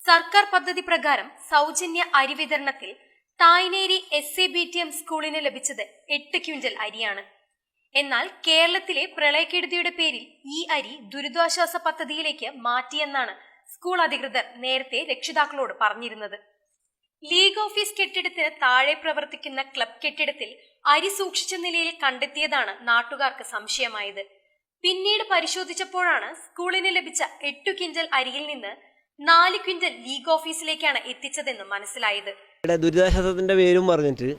സർക്കാർ പദ്ധതി പ്രകാരം സൗജന്യ അരി വിതരണത്തിൽ തായ്നേരി SABTM സ്കൂളിന് ലഭിച്ചത് 8 ക്വിന്റൽ അരിയാണ്. എന്നാൽ കേരളത്തിലെ പ്രളയക്കെടുതിയുടെ പേരിൽ ഈ അരി ദുരിതാശ്വാസ പദ്ധതിയിലേക്ക് മാറ്റിയെന്നാണ് സ്കൂൾ അധികൃതർ നേരത്തെ രക്ഷിതാക്കളോട് പറഞ്ഞിരുന്നത്. ലീഗ് ഓഫീസ് കെട്ടിടത്തിന് താഴെ പ്രവർത്തിക്കുന്ന ക്ലബ് കെട്ടിടത്തിൽ അരി സൂക്ഷിച്ച നിലയിൽ കണ്ടെത്തിയതാണ് നാട്ടുകാർക്ക് സംശയമായത്. പിന്നീട് പരിശോധിച്ചപ്പോഴാണ് സ്കൂളിന് ലഭിച്ച 8 ക്വിന്റൽ അരിയിൽ നിന്ന് 4 ക്വിന്റൽ ലീഗ് ഓഫീസിലേക്കാണ് എത്തിച്ചതെന്ന് മനസ്സിലായത്. ദുരിതാശ്വാസത്തിന്റെ പേരും പറഞ്ഞിട്ട്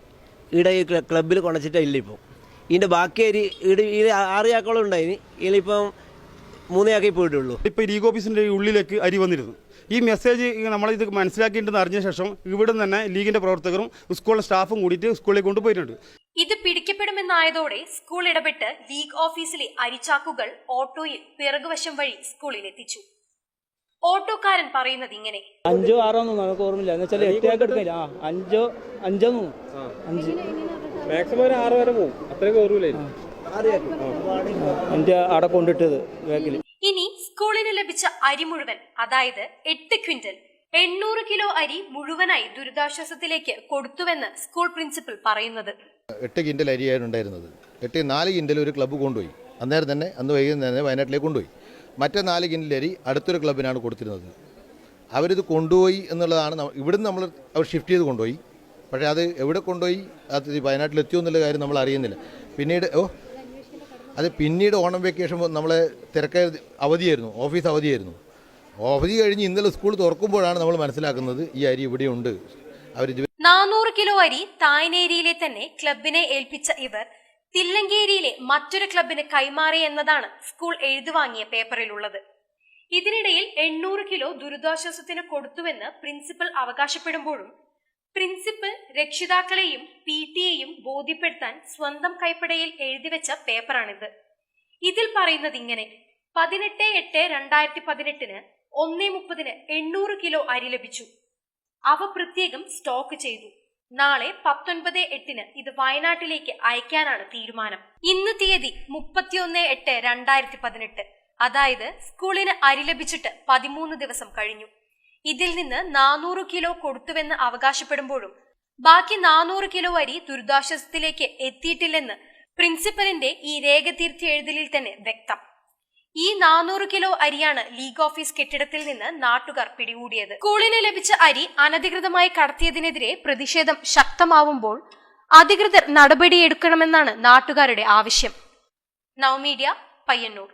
ഇവിടെ ഈ ക്ലബിൽ കൊണച്ചിട്ടില്ല. ഇപ്പോൾ ഇതിന്റെ ബാക്കി അരി ഇവിടെ 6 ചാക്കോളം ഉണ്ടായിന്, ഇതിലിപ്പം 3 ചാക്കേ പോയിട്ടുള്ളൂ. ഇപ്പോൾ ലീഗ് ഓഫീസിന്റെ ഉള്ളിലേക്ക് അരി വന്നിരുന്നു. ഈ മെസ്സേജ് നമ്മളിത് മനസ്സിലാക്കിയിട്ടുണ്ടെന്ന് അറിഞ്ഞ ശേഷം ഇവിടെ തന്നെ ലീഗിന്റെ പ്രവർത്തകരും സ്കൂളിലെ സ്റ്റാഫും കൂടിയിട്ട് സ്കൂളിലേക്ക് കൊണ്ടുപോയിട്ടുണ്ട്. ഇത് പിടിക്കപ്പെടുമെന്നായതോടെ സ്കൂൾ ഇടപെട്ട് ലീഗ് ഓഫീസിലെ അരിച്ചാക്കുകൾ ഓട്ടോയിൽ പിറകുവശം വഴി സ്കൂളിൽ എത്തിച്ചു. ഓട്ടോക്കാരൻ പറയുന്നത് ഇങ്ങനെ: 5 6 നമുക്ക് ഓർമ്മയില്ല, എന്ന് വെച്ചാൽ 8 ചാക്ക് എടുക്കില്ല. 5 5 മാക്സിമം 6 വരെ പോകും, അത്രയൊക്കെ ഓർമ്മയില്ല. എന്റെ അവിടെ കൊണ്ടിട്ടത് ബാക്കിൽ. ഇനി സ്കൂളിന് ലഭിച്ച അരി മുഴുവൻ, അതായത് 8 ക്വിന്റൽ 800 കിലോ അരി മുഴുവനായി ദുരിതാശ്വാസത്തിലേക്ക് കൊടുത്തുവെന്ന് സ്കൂൾ പ്രിൻസിപ്പൽ പറയുന്നത്. 8 ക്വിന്റൽ അരിയാണ് ഉണ്ടായിരുന്നത്. 4 ക്വിന്റൽ ഒരു ക്ലബ്ബ് കൊണ്ടുപോയി. അന്നേരം തന്നെ അന്ന് വൈകുന്നേരം തന്നെ വയനാട്ടിലേക്ക് കൊണ്ടുപോയി. മറ്റേ 4 ക്വിന്റൽ അരി അടുത്തൊരു ക്ലബിനാണ് കൊടുത്തിരുന്നത്. അവരിത് കൊണ്ടുപോയി എന്നുള്ളതാണ്. ഇവിടുന്ന് നമ്മൾ അവർ ഷിഫ്റ്റ് ചെയ്ത് കൊണ്ടുപോയി. പക്ഷേ അത് എവിടെ കൊണ്ടുപോയി, അത് വയനാട്ടിലെത്തിയോ എന്നുള്ള കാര്യം നമ്മൾ അറിയുന്നില്ല. പിന്നീട് ഓണം വെക്കേഷൻ നമ്മളെ അവധിയായിരുന്നു, ഓഫീസ് അവധിയായിരുന്നു. അവധി കഴിഞ്ഞ് ഇന്നലെ സ്കൂൾ തുറക്കുമ്പോഴാണ് നമ്മൾ മനസ്സിലാക്കുന്നത് ഈ അരി ഇവിടെയുണ്ട്. 400 കിലോ അരി തായ്നേരിയിലെ തന്നെ ക്ലബിനെ ഏൽപ്പിച്ച ഇവർ തില്ലങ്കേരിയിലെ മറ്റൊരു ക്ലബിന് കൈമാറി എന്നതാണ് സ്കൂൾ എഴുതുവാങ്ങിയ പേപ്പറിലുള്ളത്. ഇതിനിടയിൽ 800 കിലോ ദുരിതാശ്വാസത്തിന് കൊടുത്തുവെന്ന് പ്രിൻസിപ്പൽ അവകാശപ്പെടുമ്പോഴും പ്രിൻസിപ്പൽ രക്ഷിതാക്കളെയും PTയെയും ബോധ്യപ്പെടുത്താൻ സ്വന്തം കൈപ്പടയിൽ എഴുതിവെച്ച പേപ്പറാണിത്. ഇതിൽ പറയുന്നത് ഇങ്ങനെ: 18/8/2018 1:30 800 കിലോ അരി ലഭിച്ചു. അവ പ്രത്യേകം സ്റ്റോക്ക് ചെയ്തു. നാളെ 19/8 ഇത് വയനാട്ടിലേക്ക് അയക്കാനാണ് തീരുമാനം. ഇന്ന് തീയതി 31/8/2018, അതായത് സ്കൂളിന് അരി ലഭിച്ചിട്ട് 13 ദിവസം കഴിഞ്ഞു. ഇതിൽ നിന്ന് 400 കിലോ കൊടുത്തുവെന്ന് അവകാശപ്പെടുമ്പോഴും ബാക്കി 400 കിലോ അരി ദുരിതാശ്വാസത്തിലേക്ക് എത്തിയിട്ടില്ലെന്ന് പ്രിൻസിപ്പലിന്റെ ഈ രേഖ തിരുത്തി എഴുതലിൽ തന്നെ വ്യക്തം. ഈ 400 കിലോ അരിയാണ് ലീഗ് ഓഫീസ് കെട്ടിടത്തിൽ നിന്ന് നാട്ടുകാർ പിടികൂടിയത്. സ്കൂളിന് ലഭിച്ച അരി അനധികൃതമായി കടത്തിയതിനെതിരെ പ്രതിഷേധം ശക്തമാവുമ്പോൾ അധികൃതർ നടപടിയെടുക്കണമെന്നാണ് നാട്ടുകാരുടെ ആവശ്യം. നവമീഡിയ, പയ്യന്നൂർ.